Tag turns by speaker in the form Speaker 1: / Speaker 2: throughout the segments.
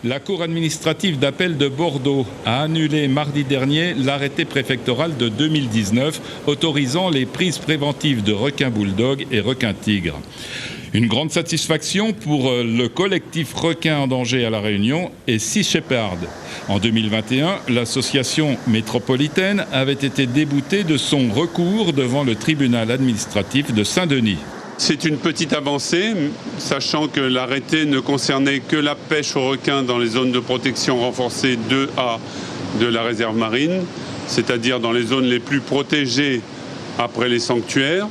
Speaker 1: La Cour administrative d'appel de Bordeaux a annulé mardi dernier l'arrêté préfectoral de 2019 autorisant les prises préventives de requins bulldog et requins tigres. Une grande satisfaction pour le collectif Requins en danger à La Réunion et Sea Shepherd. En 2021, l'association métropolitaine avait été déboutée de son recours devant le tribunal administratif de Saint-Denis.
Speaker 2: C'est une petite avancée, sachant que l'arrêté ne concernait que la pêche aux requins dans les zones de protection renforcée 2A de la réserve marine, c'est-à-dire dans les zones les plus protégées après les sanctuaires.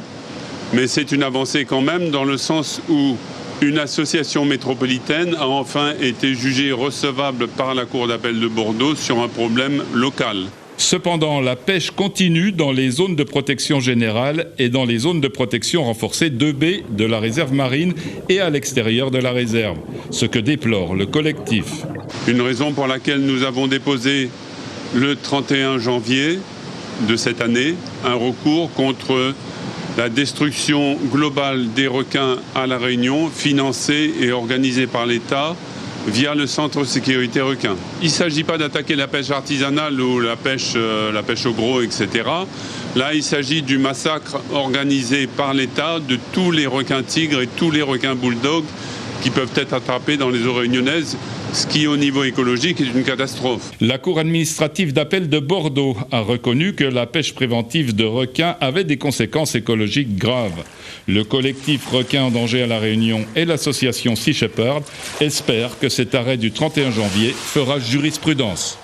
Speaker 2: Mais c'est une avancée quand même dans le sens où une association métropolitaine a enfin été jugée recevable par la Cour d'appel de Bordeaux sur un problème local.
Speaker 1: Cependant, la pêche continue dans les zones de protection générale et dans les zones de protection renforcée 2B de la réserve marine et à l'extérieur de la réserve, ce que déplore le collectif.
Speaker 2: Une raison pour laquelle nous avons déposé le 31 janvier de cette année un recours contre la destruction globale des requins à La Réunion, financée et organisée par l'État via le Centre Sécurité Requins. Il ne s'agit pas d'attaquer la pêche artisanale ou la pêche au gros, etc. Là, il s'agit du massacre organisé par l'État de tous les requins tigres et tous les requins bulldogs qui peuvent être attrapés dans les eaux réunionnaises, ce qui, au niveau écologique, est une catastrophe.
Speaker 1: La Cour administrative d'appel de Bordeaux a reconnu que la pêche préventive de requins avait des conséquences écologiques graves. Le collectif Requins en danger à La Réunion et l'association Sea Shepherd espèrent que cet arrêt du 31 janvier fera jurisprudence.